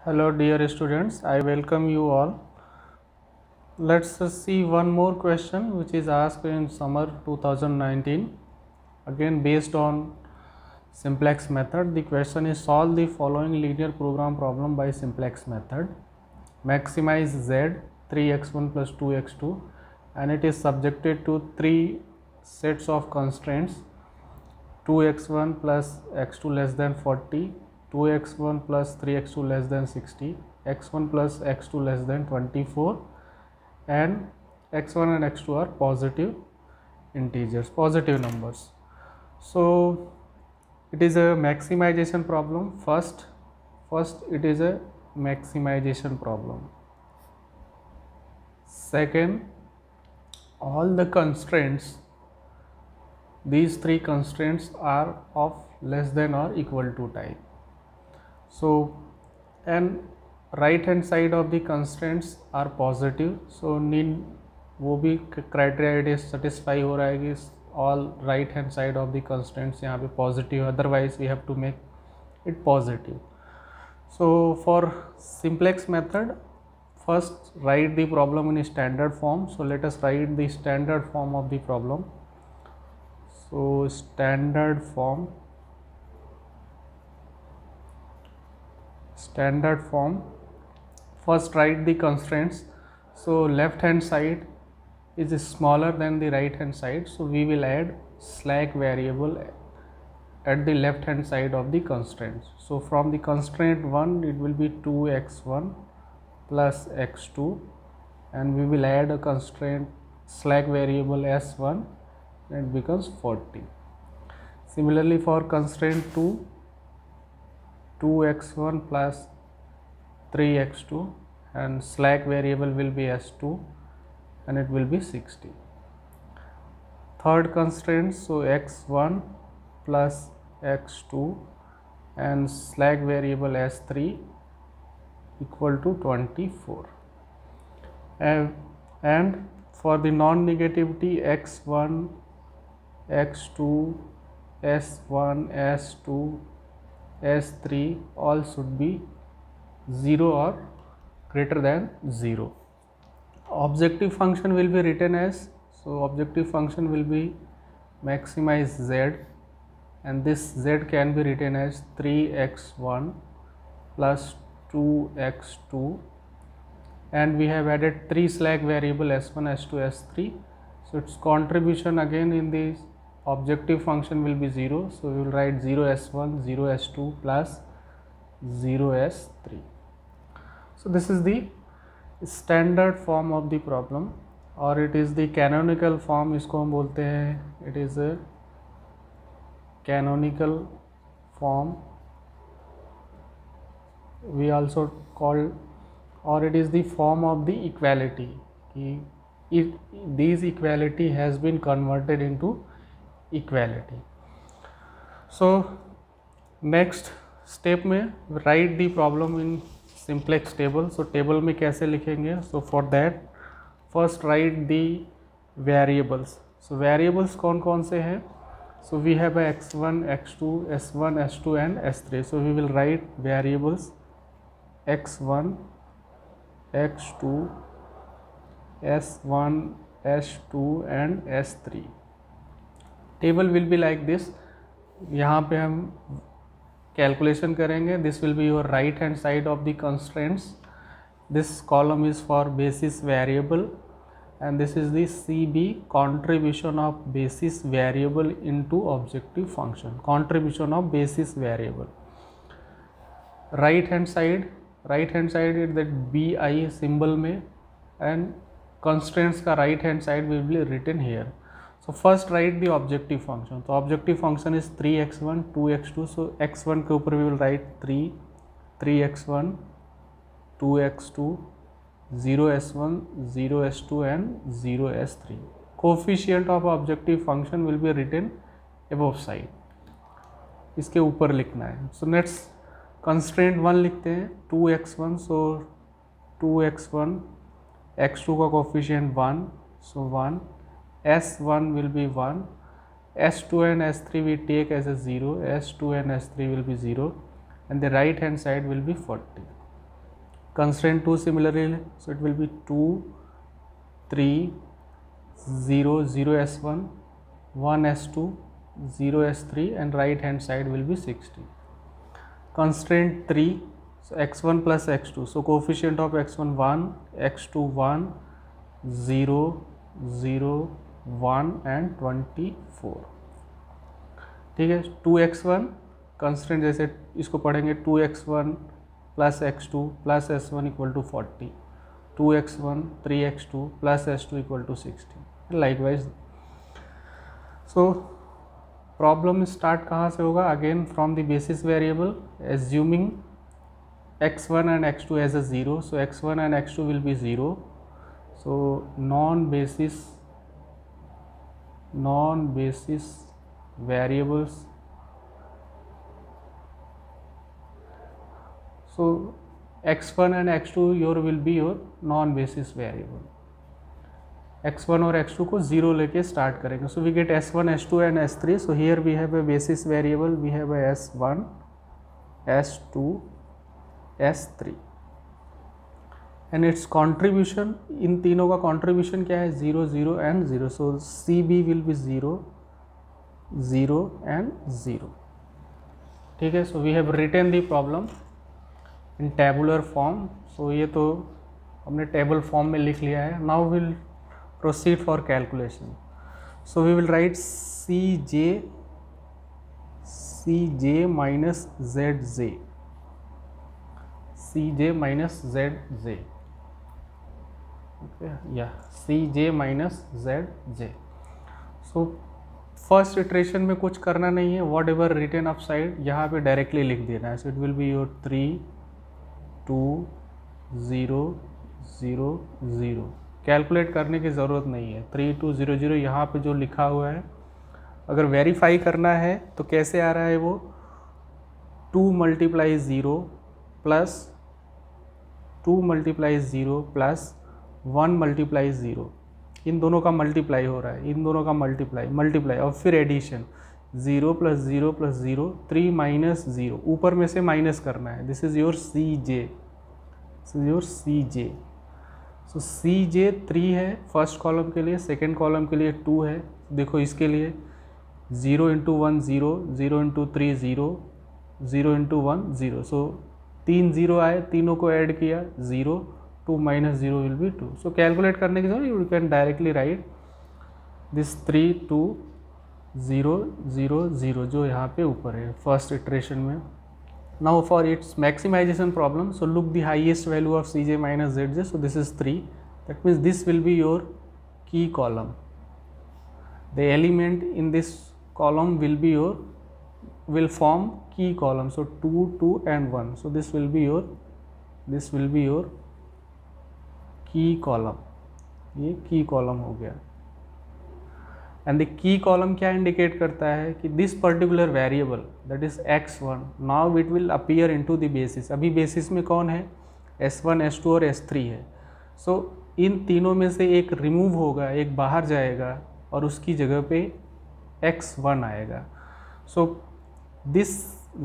Hello dear students, I welcome you all. Let's see one more question which is asked in summer 2019, again based on simplex method. The question is, solve the following linear program problem by simplex method. Maximize z 3x1 plus 2x2, and it is subjected to three sets of constraints: 2x1 plus x2 less than 40, 2x1 plus 3x2 less than 60, x1 plus x2 less than 24, and x1 and x2 are positive integers, positive numbers. So it is a maximization problem. First it is a maximization problem. Second, all the constraints, these three constraints are of less than or equal to type. So, and right hand side of the constraints are positive, so need वो भी criteria it is satisfy हो रहा है कि all right hand side of the constraints यहाँ पे positive, otherwise we have to make it positive. So for simplex method, first write the problem in standard form. So let us write the standard form of the problem. So standard form, first write the constraints. So left hand side is smaller than the right hand side, so we will add slack variable at the left hand side of the constraints. So from the constraint 1 it will be 2x1 plus x2, and we will add a constraint slack variable s1, and it becomes 40. Similarly for constraint 2, 2x1 plus 3x2, and slack variable will be s2, and it will be 60. Third constraint, so x1 plus x2 and slack variable s3 equal to 24. And for the non-negativity, x1, x2, s1, s2, s3 all should be 0 or greater than 0. Objective function will be written as, so objective function will be maximize z, and this z can be written as 3x1 plus 2x2, and we have added 3 slack variable s1, s2, s3, so its contribution again in the objective function will be 0, so we will write 0 s1, 0 s2 plus 0 s3. So this is the standard form of the problem, or it is the canonical form, इसको हम बोलते हैं, it is a canonical form we also call, or it is the form of the equality, if this equality has been converted into equality. So next step में write the problem in simplex table. So table में कैसे लिखेंगे? So for that first write the variables. So variables कौन कौन से हैं? So we have a x1, x2, s1, s2 and s3. So we will write variables x1, x2, s1, s2 and s3. Table will be like this. यहाँ पे हम calculation करेंगे. This will be your right hand side of the constraints. This column is for basis variable, and this is the CB, contribution of basis variable into objective function, contribution of basis variable. Right hand side is that BI symbol में, and constraints का right hand side will be written here. So first write the objective function. So objective function is 3x1, 2x2. So x1 के ऊपर we will write 3, 3x1, 2x2, 0s1, 0s2 and 0s3. Coefficient of objective function will be written above side. इसके ऊपर लिखना है. So next constraint 1 लिखते हैं, 2x1. So 2x1, x2 का coefficient 1, so 1, s1 will be 1, s2 and s3 we take as a 0, s2 and s3 will be 0, and the right hand side will be 40. constraint 2 similarly, so it will be 2 3 0 0 s1 1 s2 0 s3 and right hand side will be 60. Constraint 3, so x1 plus x2, so coefficient of x1 1, x2 1 0 0 1 and 24. ठीक है, 2x1 constant जैसे इसको पढ़ेंगे 2x1 plus x2 plus s1 equal to 40, 2x1 3x2 plus s2 equal to 60 likewise. So problem start कहाँ से होगा? Again from the basis variable, assuming x1 and x2 as a 0, so x1 and x2 will be 0, so non basis variables, so x1 and x2 will be your non basis variable. x1 और x2 को 0 लेके start करेंगे, so we get s1 s2 and s3, so here we have a basis variable, we have a s1 s2 s3 and its contribution, इन तीनों का contribution क्या है? 0 0 and 0, so CB will be 0 0 and 0. ठीक है, so we have written the problem in tabular form, so ये तो हमने table form में लिख लिया है. Now we'll proceed for calculation, so we will write CJ minus ZJ, CJ minus ZJ, okay, yeah, CJ minus ZJ. so first iteration में कुछ करना नहीं है, whatever written up side यहाँ पे डायरेक्टली लिख देना है. So it will be your 3 2 0 0 0. Calculate करने की ज़रूरत नहीं है. 3 2 0 0 यहाँ पे जो लिखा हुआ है, अगर वेरीफाई करना है तो कैसे आ रहा है वो? 2 multiply 0 plus 2 multiply 0 plus 1 multiply 0, इन दोनों का मल्टीप्लाई हो रहा है, इन दोनों का मल्टीप्लाई और फिर एडिशन 0 प्लस 0 प्लस 0, 3 माइनस 0, ऊपर में से माइनस करना है. This is your CJ, so CJ 3 है फर्स्ट कॉलम के लिए, सेकेंड कॉलम के लिए 2 है. देखो इसके लिए 0 इंटू 1 0, 0 इंटू 3 0, 0 इंटू 1 0, सो 3 0 आए, तीनों को ऐड किया 0, 2 minus 0 will be 2. So calculate करने की जरूरत, you can directly right this 3 2 0 0 0 जो यहाँ पे ऊपर है फर्स्ट इटरेशन में. Now for its maximisation problem, so look the highest value of CJ minus ZJ, so this is 3, that means this will be your key column. The element in this column will form key column, so 2 2 and 1, so this will be your की column. ये की column हो गया. And the key column क्या indicate करता है कि this particular variable that is x1 now it will appear into the basis. अभी बेसिस में कौन है? s1 s2 और s3 है. सो इन तीनों में से एक रिमूव होगा, एक बाहर जाएगा और उसकी जगह पे x1 आएगा. So this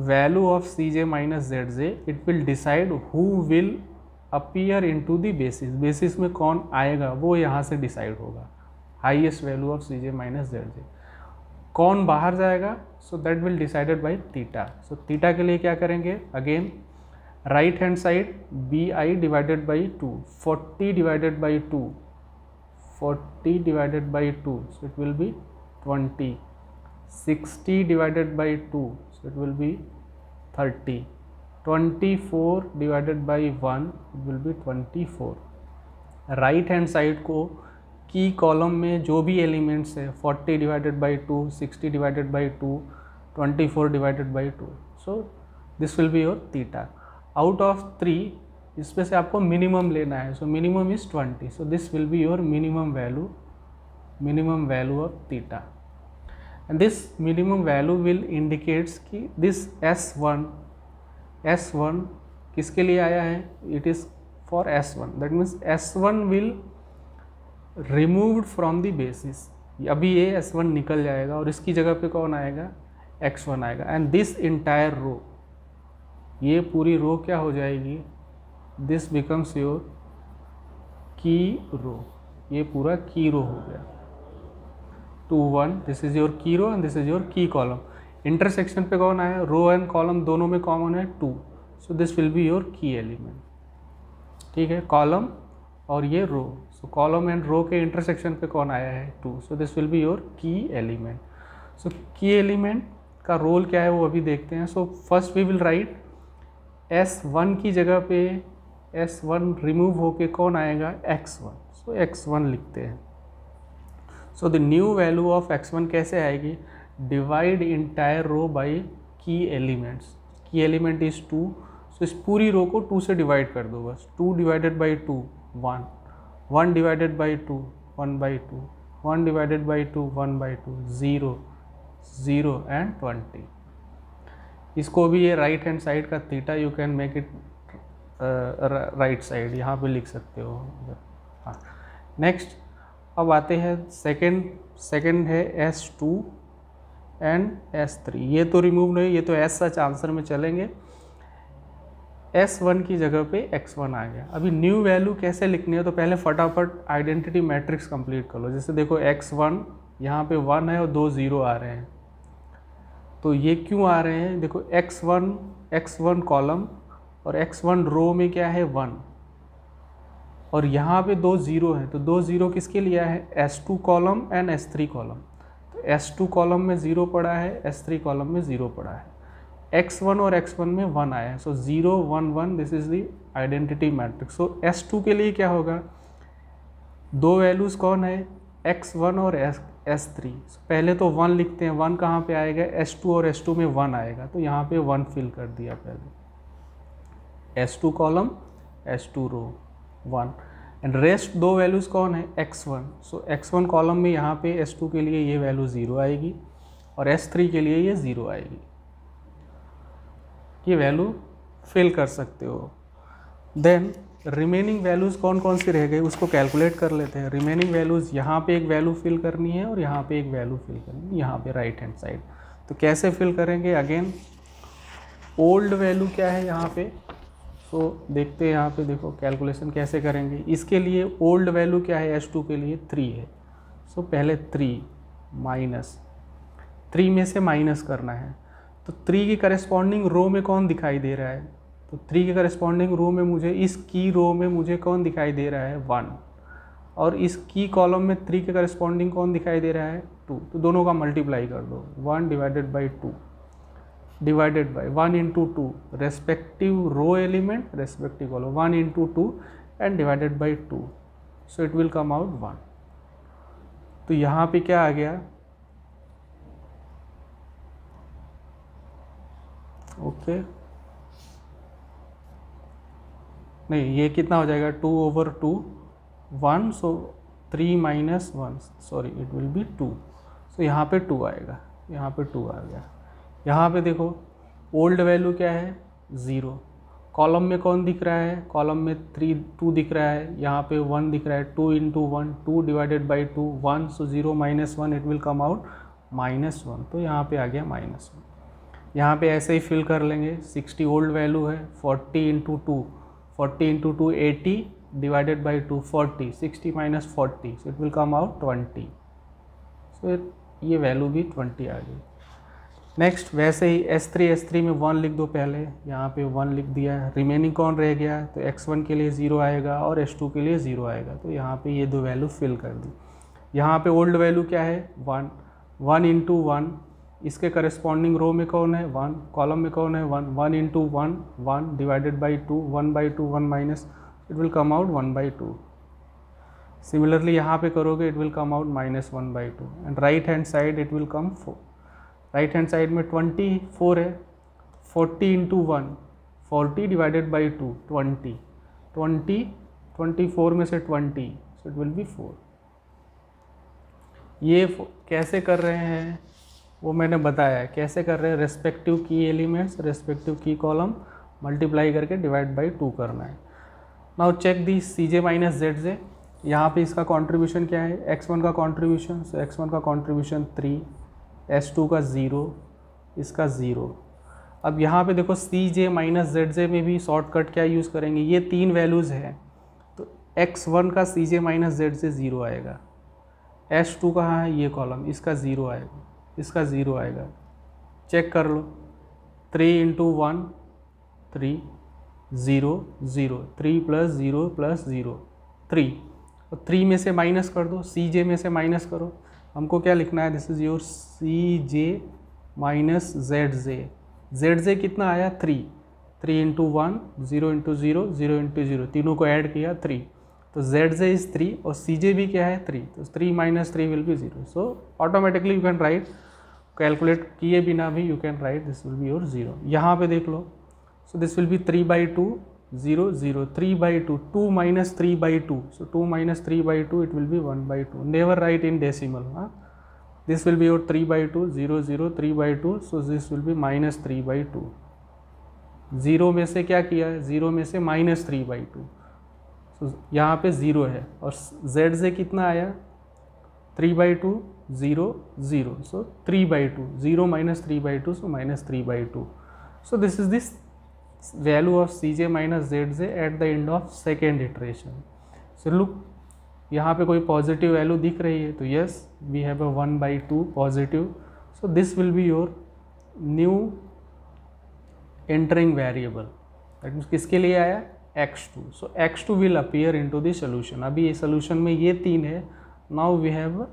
value of CJ minus ZJ, it will decide who will appear into the basis. Basis में कौन आएगा वो यहाँ से डिसाइड होगा. Highest value of CJ minus ZJ. कौन बाहर जाएगा? So that will decided by theta. So theta के लिए क्या करेंगे? Again right hand side BI divided by 2, 40 divided by 2, 40 divided by 2, so it will B 20, 60 divided by 2, so it will B 30, 24 divided by 1, it will B 24. Right hand side को की column में जो भी elements है 40 divided by 2, 60 divided by 2, 24 divided by 2, so this will be your theta. Out of 3 इसमें से आपको minimum लेना है, so minimum is 20, so this will be your minimum value of theta. And this minimum value will indicates कि this S1 किसके लिए आया है? It is for S1, that means S1 will removed from the basis. अभी ये S1 निकल जाएगा और इसकी जगह पे कौन आएगा? X1 आएगा. एंड दिस इंटायर रो, ये पूरी रो क्या हो जाएगी? This becomes your key row, ये पूरा की रो हो गया। 2 1, this is your key row and this is your key column. Intersection पे कौन आया, रो एंड कॉलम दोनों में कॉमन है 2, सो this will be your key element. ठीक है, कॉलम और ये रो, सो कॉलम एंड रो के इंटरसेक्शन पे कौन आया है 2, सो this will be your key element. सो की एलिमेंट का रोल क्या है वो अभी देखते हैं। So first we will write S1 की जगह पे S1 रिमूव होके कौन आएगा x1, सो x1 लिखते हैं। So the new value of x1 कैसे आएगी, डिवाइड इंटायर रो बाय की एलिमेंट्स, की एलिमेंट इज 2, सो इस पूरी रो को 2 से डिवाइड कर दो बस। 2 divided by 2 1, 1 divided by 2 1 by 2, 1 divided by 2 1 by 2, 0 0 and 20। इसको भी ये राइट हैंड साइड का theta you can make it right side, यहाँ पे लिख सकते हो। हाँ, नेक्स्ट अब आते हैं सेकंड है S2 एंड S3। ये तो रिमूव नहीं, ये तो एस सच आंसर में चलेंगे। S1 की जगह पे x1 आ गया। अभी न्यू वैल्यू कैसे लिखनी है, तो पहले फटाफट आइडेंटिटी मैट्रिक्स कंप्लीट कर लो। जैसे देखो x1 यहाँ पे 1 है और 2 0 आ रहे हैं, तो ये क्यों आ रहे हैं, देखो x1 कॉलम और x1 रो में क्या है 1, और यहाँ पे 2 0 है, तो 2 0 किसके लिए है, S2 column and S3 column. तो S2 कॉलम में 0 पड़ा है, S3 कॉलम में 0 पड़ा है, x1 और x1 में 1 आया है, सो 0 1 1, this is the identity matrix. So S2 के लिए क्या होगा, दो वैल्यूज़ कौन है, x1 और S3। पहले तो 1 लिखते हैं, 1 कहाँ पे आएगा, S2 और S2 में 1 आएगा, तो यहाँ पे 1 फिल कर दिया पहले, S2 column S2 row 1, and rest दो वैल्यूज़ कौन है, x1। सो x1 कॉलम में यहाँ पे S2 के लिए ये वैल्यू 0 आएगी और S3 के लिए ये 0 आएगी, ये वैल्यू फिल कर सकते हो। देन रिमेनिंग वैल्यूज़ कौन कौन सी रह गई उसको कैलकुलेट कर लेते हैं। रिमेनिंग वैल्यूज़ यहाँ पे एक वैल्यू फिल करनी है और यहाँ पे एक वैल्यू फिल करनी है, यहाँ पे राइट हैंड साइड। तो कैसे फिल करेंगे, अगेन ओल्ड वैल्यू क्या है यहाँ पे, सो देखते हैं यहाँ पे, देखो कैलकुलेशन कैसे करेंगे। इसके लिए ओल्ड वैल्यू क्या है, S2 के लिए 3 है, सो पहले 3 माइनस 3 में से माइनस करना है, तो 3 की करस्पॉन्डिंग रो में कौन दिखाई दे रहा है, तो 3 के करस्पॉन्डिंग रो में मुझे, इस की रो में मुझे कौन दिखाई दे रहा है 1, और इस की कॉलम में 3 के करस्पॉन्डिंग कौन दिखाई दे रहा है 2, तो दोनों का मल्टीप्लाई कर दो, 1 divided by 2 divided by 1 into 2, respective row element respective column, 1 into 2 and divided by 2, so it will come out 1। तो यहाँ पे क्या आ गया, ओके नहीं, ये कितना हो जाएगा 2/2 1, सो 3 minus 1, sorry it will B 2, सो यहाँ पे 2 आएगा, यहाँ पे 2 आ गया। यहाँ पे देखो ओल्ड वैल्यू क्या है 0, कॉलम में कौन दिख रहा है, कॉलम में 2 दिख रहा है, यहाँ पे 1 दिख रहा है, 2 into 1 2 divided by 2 1, so 0 minus 1 it will come out -1, तो यहाँ पे आ गया -1। यहाँ पे ऐसे ही फिल कर लेंगे, 60 ओल्ड वैल्यू है, 40 into 2 80 divided by 2 40, 60 minus 40, so it will come out 20, सो ये वैल्यू भी 20 आ गई। नेक्स्ट वैसे ही S3 में 1 लिख दो, पहले यहाँ पे 1 लिख दिया, रिमेनिंग कौन रह गया, तो x1 के लिए 0 आएगा और S2 के लिए 0 आएगा, तो यहाँ पे ये दो वैल्यू फिल कर दी। यहाँ पे ओल्ड वैल्यू क्या है 1 इंटू 1, इसके करस्पॉन्डिंग रो में कौन है 1, कॉलम में कौन है 1, 1 into 1 1 divided by 2 1 by 2 1 minus, it will come out 1 by 2। Similarly यहाँ पे करोगे it will come out -1 by 2, and right hand side it will come 4। Right hand side में 24 है, 40 इंटू 1 40 डिवाइडेड बाई 2 20 24 में से 20, सो इट विल बी 4। ये कैसे कर रहे हैं वो मैंने बताया है, कैसे कर रहे हैं, रेस्पेक्टिव की एलिमेंट्स रेस्पेक्टिव की कॉलम मल्टीप्लाई करके डिवाइड बाई 2 करना है। Now check the CJ minus ZJ, यहाँ पे इसका कंट्रीब्यूशन क्या है, x1 का कंट्रीब्यूशन, सो x1 का कंट्रीब्यूशन 3, S2 का 0, इसका 0। अब यहाँ पे देखो सी जे माइनस जेड जे में भी शॉर्टकट क्या यूज़ करेंगे, ये 3 वैल्यूज़ हैं तो x1 का सी जे माइनस जेड जे 0 आएगा, S2 कहाँ है, ये कॉलम, इसका 0 आएगा, इसका 0 आएगा। चेक कर लो, 3 इंटू 1 3 0 0, 3 प्लस 0 प्लस 0 3, और 3 में से माइनस कर दो, सी जे में से माइनस करो। हमको क्या लिखना है, this is your C J minus Z J कितना आया 3, 3 इंटू 1 0 इंटू 0 0 इंटू 0, तीनों को ऐड किया 3, तो जेड जे इज 3 और सी जे भी क्या है 3, तो 3 minus 3 will be 0। So automatically you can right, calculate किए बिना भी you can write this will be your 0। यहाँ पे देख लो, सो this will B 3/2 0 0, 3/2, 2 minus 3/2, so 2 minus 3/2 it will be 1/2, never write in decimal, this will be your 3/2 0 0 3/2, so this will be minus 3/2, 0 में से क्या किया है, 0 में से माइनस 3/2, so यहाँ पे 0 है और z से कितना आया 3/2 0 0, so 3/2, 0 minus 3/2, so minus 3/2, so this is this value of Cj minus Zj at the end of second iteration. So look, यहाँ पे कोई पॉजिटिव वैल्यू दिख रही है तो yes we have a 1/2 positive, so this will be your new entering variable, that means किसके लिए आया x2, सो x2 will appear into the solution. अभी ये सॉल्यूशन में ये 3 है, now we have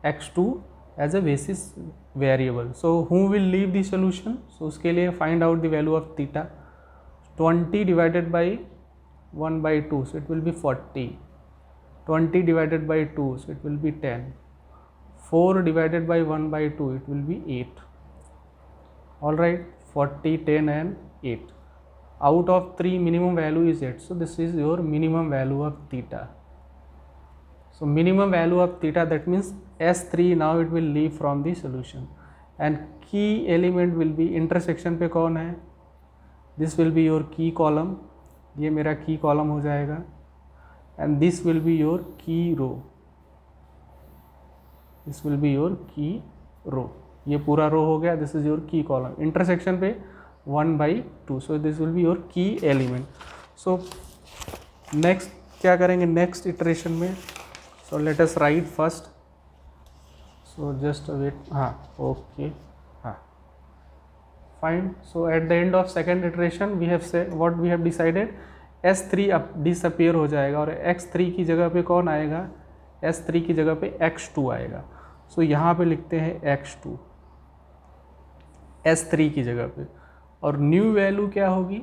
x2 as a basis variable, so who will leave the solution, सो उसके लिए find out the value of theta, 20 divided by 1/2, so it will be 40, 20 divided by 2, so it will be 10, 4 divided by 1/2, it will be 8, all right, 40 10 and 8, out of 3 minimum value is 8, so this is your minimum value of theta, so minimum value of theta, that means S3 now it will leave from the solution and key element will be intersection पे कौन है, this will be your key column, ये मेरा key column हो जाएगा, and this will be your key row, this will be your key row, ये पूरा row हो गया, this is your key column, intersection पे 1/2, so this will be your key element. So next क्या करेंगे next iteration में, so let us write first, so just wait, हाँ okay, fine, so at the end of second iteration we have said what we have decided, S3 अब disappear हो जाएगा और x3 की जगह पे कौन आएगा, S3 की जगह पे x2 आएगा, so यहाँ पे लिखते हैं x2 S3 की जगह पे, और न्यू वैल्यू क्या होगी,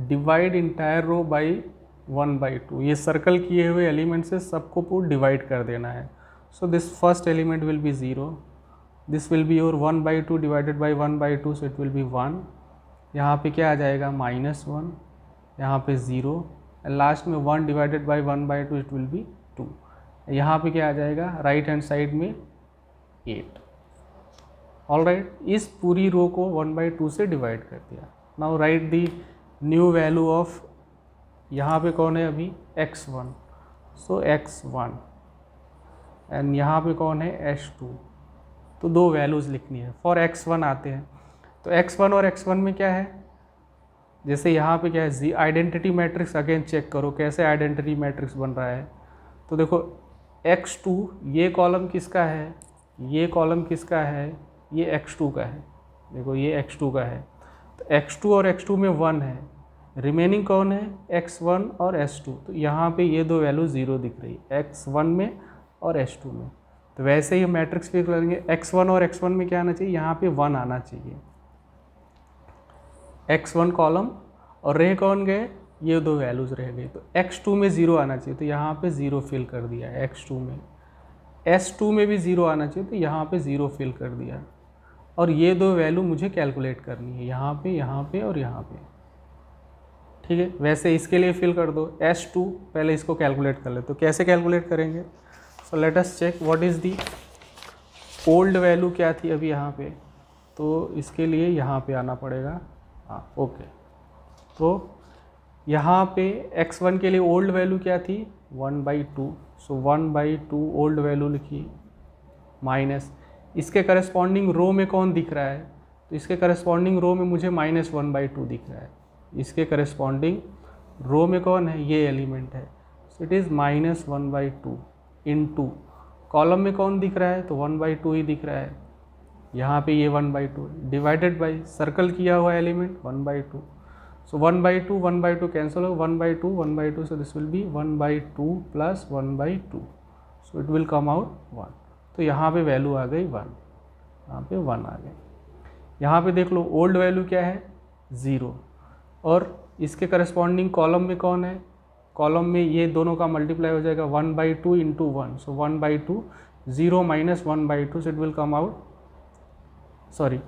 डिवाइड इंटायर रो बाई 1/2, ये सर्कल किए हुए एलिमेंट से सबको पूरा डिवाइड कर देना है, so this first element will be 0, this will be your 1/2 divided by 1/2, so it will B 1, यहाँ पे क्या आ जाएगा -1, यहाँ पे 0, लास्ट में 1 divided by 1/2 it will B 2, यहाँ पे क्या आ जाएगा राइट हैंड साइड में 8, ऑल राइट, इस पूरी रो को 1/2 से डिवाइड कर दिया। Now right the new value of, यहाँ पे कौन है अभी x1, सो x1, एंड यहाँ पे कौन है s2, तो दो वैल्यूज़ लिखनी है। फॉर x1 आते हैं, तो x1 और x1 में क्या है, जैसे यहाँ पे क्या है आइडेंटिटी मैट्रिक्स, अगेन चेक करो कैसे आइडेंटिटी मैट्रिक्स बन रहा है, तो देखो x2 ये कॉलम किसका है, ये कॉलम किसका है, ये x2 का है, देखो ये x2 का है, तो x2 और x2 में 1 है, रिमेनिंग कौन है x1 और s2, तो यहाँ पे ये दो वैल्यू 0 दिख रही है x1 में और s2 में, तो वैसे ही मैट्रिक्स फिर करेंगे, x1 और x1 में क्या आना चाहिए, यहाँ पे 1 आना चाहिए, x1 कॉलम, और रह कौन गए, ये दो वैल्यूज़ रह गई, तो x2 में 0 आना चाहिए, तो यहाँ पे 0 फिल कर दिया है x2 में, s2 में भी 0 आना चाहिए, तो यहाँ पे 0 फिल कर दिया, और ये दो वैल्यू मुझे कैलकुलेट करनी है, यहाँ पे और यहाँ पे, ठीक है। वैसे इसके लिए फिल कर दो s2, पहले इसको कैलकुलेट कर ले, तो कैसे कैलकुलेट करेंगे, so let us check what is the old value क्या थी अभी यहाँ पे, तो इसके लिए यहाँ पे आना पड़ेगा, हाँ ओके, तो यहाँ पे x1 के लिए ओल्ड वैल्यू क्या थी 1/2, सो 1/2 ओल्ड वैल्यू लिखी, माइनस इसके करस्पॉन्डिंग रो में कौन दिख रहा है, तो इसके करस्पॉन्डिंग रो में मुझे -1/2 दिख रहा है। इसके करस्पॉन्डिंग रो में कौन है, ये एलिमेंट है, so it is -1/2 into column में कौन दिख रहा है, तो 1/2 ही दिख रहा है, यहाँ पे ये 1/2 डिवाइडेड बाई सर्कल किया हुआ एलिमेंट 1/2, सो 1/2 कैंसिल हो, 1/2 so this will B 1/2 plus 1/2, so it will come out 1। तो यहाँ पे वैल्यू आ गई 1, यहाँ पे 1 आ गई। यहाँ पे देख लो ओल्ड वैल्यू क्या है 0, और इसके करस्पॉन्डिंग कॉलम में कौन है, कॉलम में ये दोनों का मल्टीप्लाई हो जाएगा 1/2 into 1, so 1/2 0 minus 1/2, so it will come out, sorry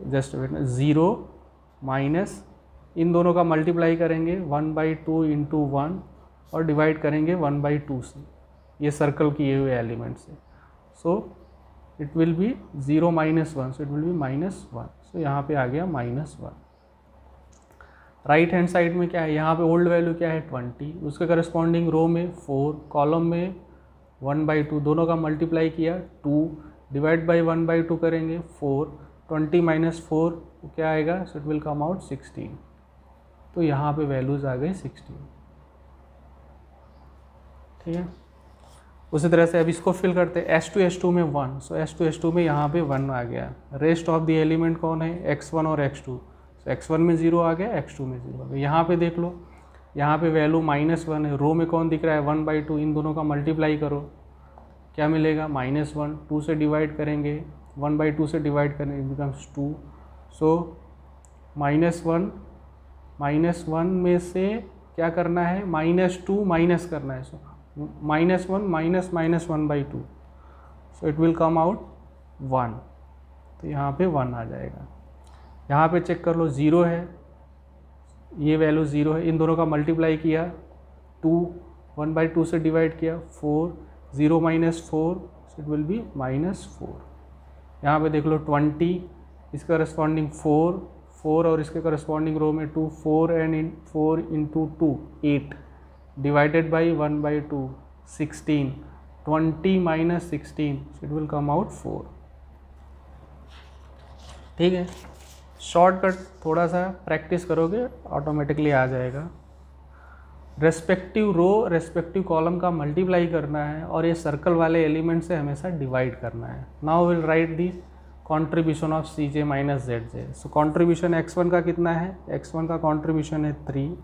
just wait, 0 minus इन दोनों का मल्टीप्लाई करेंगे 1/2 इंटू 1 और डिवाइड करेंगे 1/2 से, ये सर्कल किए हुए एलिमेंट से, सो it will B 0 minus 1, so it will B -1, सो यहाँ पे आ गया -1। राइट हैंड साइड में क्या है, यहाँ पे ओल्ड वैल्यू क्या है 20, उसके करस्पॉन्डिंग रो में 4, कॉलम में 1/2, दोनों का मल्टीप्लाई किया 2 डिवाइड बाई 1/2 करेंगे 4, 20 माइनस 4 क्या आएगा, सो इट विल कम आउट 16। तो यहाँ पे वैल्यूज़ आ गई 16, ठीक है। उसी तरह से अब इसको फिल करते हैं, S2 में 1, सो S2 में यहाँ पे 1 आ गया। रेस्ट ऑफ द एलिमेंट कौन है, x1 और x2, सो x1 में 0 आ गया, x2 में 0 आ गया। यहाँ पे देख लो, यहाँ पे वैल्यू -1 है, रो में कौन दिख रहा है 1/2, इन दोनों का मल्टीप्लाई करो, क्या मिलेगा -1, 2 से डिवाइड करेंगे, 1/2 से डिवाइड करेंगे, बिकम्स 2, सो -1 में से क्या करना है, -2 माइनस करना है, सो -1 minus -1/2, so it will come out 1, तो यहाँ पे 1 आ जाएगा। यहाँ पे चेक कर लो 0 है, ये वैल्यू 0 है, इन दोनों का मल्टीप्लाई किया 2, 1/2 से डिवाइड किया 4, 0 minus 4, so it will B -4। यहाँ पे देख लो 20, इसका करस्पॉन्डिंग 4 और इसके करस्पॉन्डिंग रो में 2, 4 into 2 8 divided by 1/2 16, 20 minus 16, so it will come out 4, ठीक है। शॉर्टकट थोड़ा सा प्रैक्टिस करोगे ऑटोमेटिकली आ जाएगा। रेस्पेक्टिव रो रेस्पेक्टिव कॉलम का मल्टीप्लाई करना है और ये सर्कल वाले एलिमेंट से हमेशा डिवाइड करना है। Now will write the contribution of Cj minus Zj। So contribution x1 का कितना है, x1 का कंट्रीब्यूशन है 3,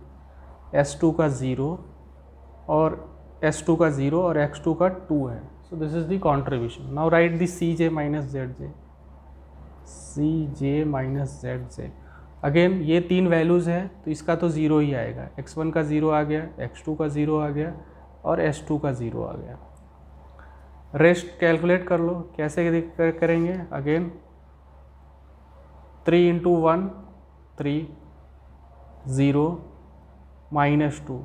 s2 का 0 और s2 का 0 और x2 का 2 है, सो this is the contribution. Now right the Cj minus Zj, Cj minus Zj। Again ये 3 वैल्यूज़ हैं तो इसका तो 0 ही आएगा, x1 का 0 आ गया, x2 का 0 आ गया और s2 का 0 आ गया। रेस्ट कैलकुलेट कर लो, कैसे करेंगे, अगेन 3 इंटू 1 3, 0 -2,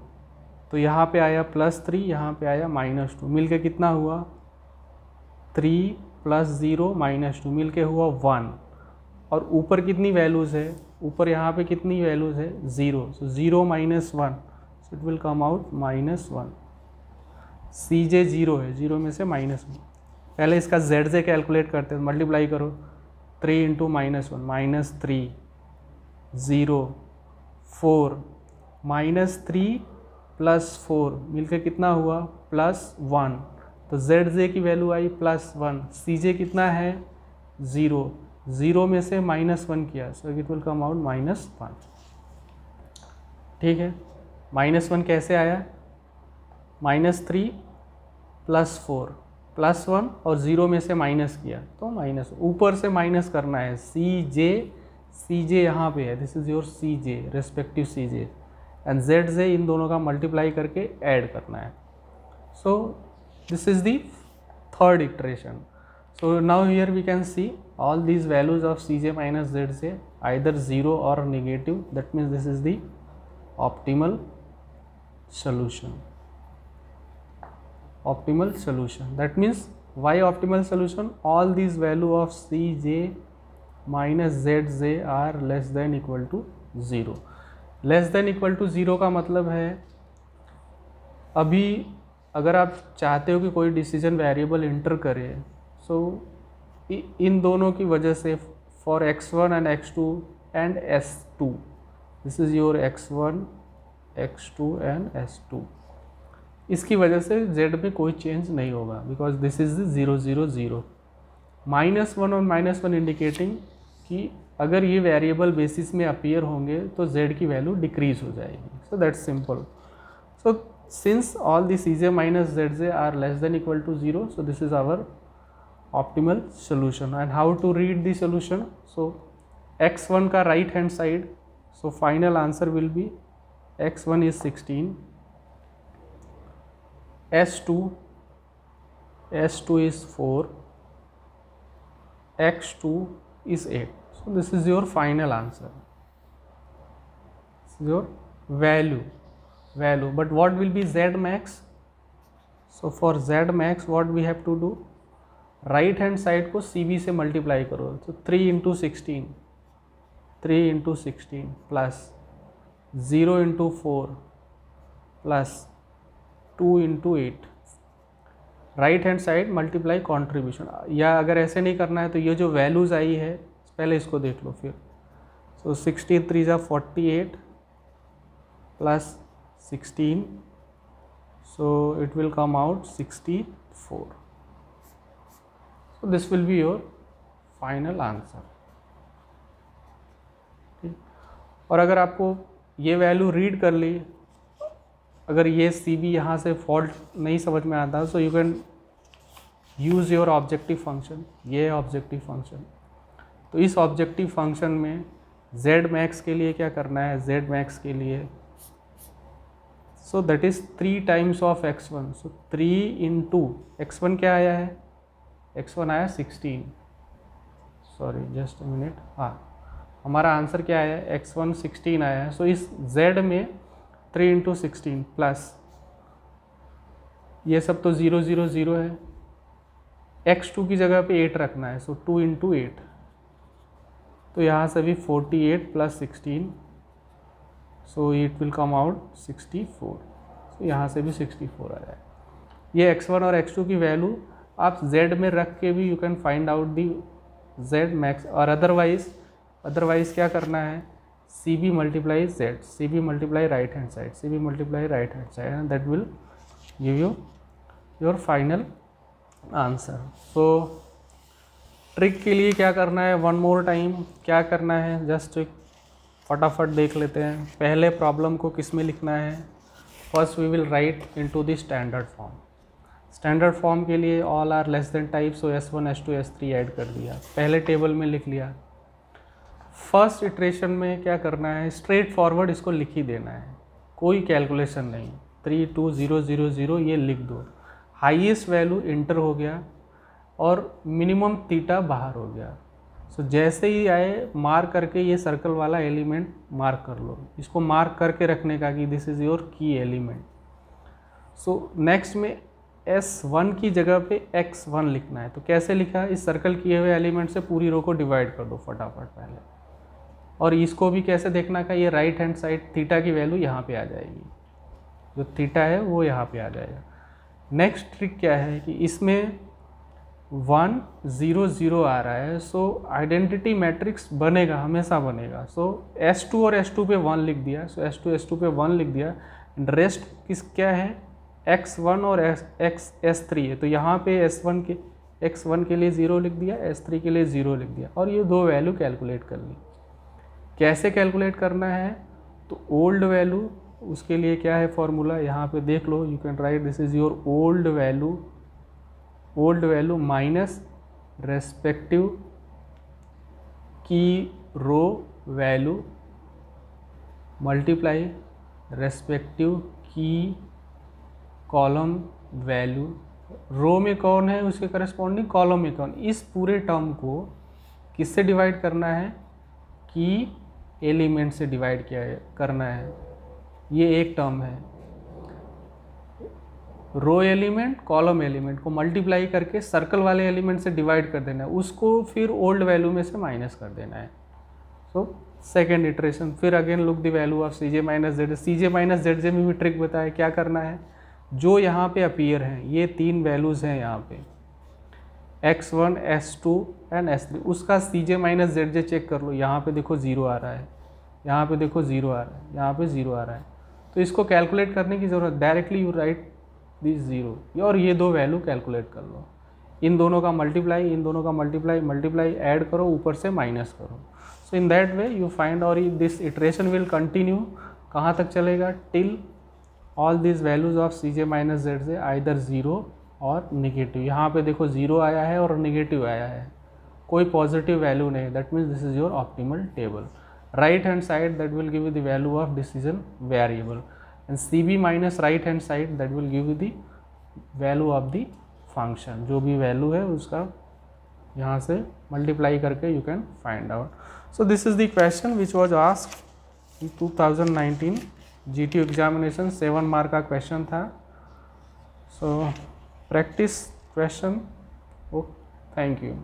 तो यहाँ पे आया +3, यहाँ पे आया -2, मिलके कितना हुआ 3 + 0 -2, मिलके हुआ 1। और ऊपर कितनी वैल्यूज़ है, ऊपर यहाँ पे कितनी वैल्यूज़ है 0, सो 0 -1, सो it will come out -1। Cj 0 है, 0 में से -1। पहले इसका Zj कैलकुलेट करते हैं, मल्टीप्लाई करो 3 इंटू -1 -3 0 4 -3 + 4 मिलकर कितना हुआ +1, तो Zj की वैल्यू आई +1। Cj कितना है 0, 0 में से -1 किया, सो इट विल कम आउट -1, ठीक है। -1 कैसे आया, -3 + 4 +1 और 0 में से माइनस किया तो माइनस, ऊपर से माइनस करना है। Cj यहाँ पे है, this is your Cj respective Cj and Zj इन दोनों का मल्टीप्लाई करके ऐड करना है। सो this is the third iteration. So now here we can see all these values of Cj minus Zj either 0 or negative, that means this is the optimal solution. Optimal solution, that means why optimal solution, all these value of Cj minus Zj are less than equal to 0. Less than equal to 0 का मतलब है अभी अगर आप चाहते हो कि कोई डिसीजन वेरिएबल इंटर करे, सो इन दोनों की वजह से for x1 and x2 and s2. This is your x1, x2 and s2. इसकी वजह से z में कोई चेंज नहीं होगा बिकॉज दिस इज 0 0 0. -1 और -1 इंडिकेटिंग कि अगर ये वेरिएबल बेसिस में अपीयर होंगे तो z की वैल्यू डिक्रीज हो जाएगी. So that's simple. So since all the cj minus zj are less than equal to 0, so this is our optimal solution. And how to read the solution? So x1 का right hand side, so final answer will be x1 is 16, s2 is 4, x2 is 8. So this is your final answer. This is your value. But what will be z max? So for z max what we have to do? Right hand side को CB से multiply करो. तो 3 × 16 plus 0 × 4 plus 2 × 8. Right hand side multiply contribution. या अगर ऐसे नहीं करना है तो ये जो वैल्यूज़ आई है पहले इसको देख लो फिर. सो 16 3 × 48 plus 16, so it will come out 64. So this will be your final answer. ठीक. और अगर आपको ये वैल्यू रीड कर ली, अगर ये CB यहाँ से फॉल्ट नहीं समझ में आता so you can use your objective function. ये ऑब्जेक्टिव फंक्शन. तो इस ऑब्जेक्टिव फंक्शन में z मैक्स के लिए क्या करना है? z मैक्स के लिए so that is 3 times of x1. So 3 × x1 क्या आया है? x1 आया 16. Sorry just a minute. हाँ, हमारा आंसर क्या आया? x1 16 आया है. सो इस z में 3 × 16 प्लस ये सब तो 0 0 0 है. x2 की जगह पे 8 रखना है. सो 2 × 8. तो यहाँ से भी 48 plus 16, so it will come out 64. सो यहाँ से भी 64 आ जाए. ये x1 और x2 की वैल्यू आप z में रख के भी you can find out the z max. और अदरवाइज क्या करना है? CB multiply z, CB multiply right hand side, CB multiply right hand side, and that will give you your final answer. So trick के लिए क्या करना है? One more time क्या करना है? जस्ट फटाफट देख लेते हैं. पहले प्रॉब्लम को किस में लिखना है? First we will write into the standard form. Standard form के लिए all are less than type, so S1 S2 S3 add कर दिया. पहले टेबल में लिख लिया. फर्स्ट इटरेशन में क्या करना है? स्ट्रेट फॉरवर्ड इसको लिख ही देना है, कोई कैलकुलेशन नहीं. 3 2 0 0 0 ये लिख दो. हाईएस्ट वैल्यू इंटर हो गया और मिनिमम थीटा बाहर हो गया. सो जैसे ही आए मार्क करके ये सर्कल वाला एलिमेंट मार्क कर लो. इसको मार्क करके रखने का कि this is your key element. So next में S1 की जगह पे x1 लिखना है. तो कैसे लिखा? इस सर्कल किए हुए एलिमेंट से पूरी रो को डिवाइड कर दो फटाफट पहले. और इसको भी कैसे देखना का? ये राइट हैंड साइड थीटा की वैल्यू यहाँ पे आ जाएगी. जो थीटा है वो यहाँ पे आ जाएगा. नेक्स्ट ट्रिक क्या है कि इसमें 1 0 0 आ रहा है. सो आइडेंटिटी मैट्रिक्स बनेगा, हमेशा बनेगा. सो S2 और S2 पे 1 लिख दिया. सो S2 S2 पे 1 लिख दिया. रेस्ट किस क्या है? x1 और s3 है. तो यहाँ पे x1 के लिए 0 लिख दिया, s3 के लिए 0 लिख दिया. और ये दो वैल्यू कैलकुलेट कर ली. कैसे कैलकुलेट करना है? तो ओल्ड वैल्यू, उसके लिए क्या है फॉर्मूला? यहाँ पे देख लो. You can write this is your old value minus respective की रो वैल्यू मल्टीप्लाई रेस्पेक्टिव की कॉलम वैल्यू. रो में कौन है उसके करस्पॉन्डिंग कॉलम में कौन. इस पूरे टर्म को किससे डिवाइड करना है? की एलिमेंट से डिवाइड करना है. ये एक टर्म है. रो एलिमेंट कॉलम एलिमेंट को मल्टीप्लाई करके सर्कल वाले एलिमेंट से डिवाइड कर देना है. उसको फिर ओल्ड वैल्यू में से माइनस कर देना है. So second iteration. फिर again look the value of CJ minus ZJ. CJ minus ZJ में भी ट्रिक बताया क्या करना है. जो यहाँ पे अपीयर हैं ये 3 वैल्यूज़ हैं यहाँ पे. x1 s2 एंड s3, उसका cj माइनस zj चेक कर लो। यहाँ पे देखो 0 आ रहा है, यहाँ पे देखो 0 आ रहा है, यहाँ पे 0 आ रहा है। तो इसको कैलकुलेट करने की ज़रूरत, डायरेक्टली यू राइट दिस 0 और ये दो वैल्यू कैलकुलेट कर लो। इन दोनों का मल्टीप्लाई, इन दोनों का मल्टीप्लाई ऐड करो, ऊपर से माइनस करो। So in that way you find, और दिस इटरेशन विल कंटिन्यू कहाँ तक चलेगा, till all this values of cj minus zj either 0 और निगेटिव। यहाँ पे देखो 0 आया है और निगेटिव आया है, कोई पॉजिटिव वैल्यू नहीं, that means this is your optimal table. Right hand side that will give you the value of decision variable, and cb minus right hand side that will give you the value of the function. जो भी value है उसका यहाँ से multiply करके you can find out. So this is the question which was asked in 2019 GTU examination, 7 mark का question था। So practice question. Oh thank you.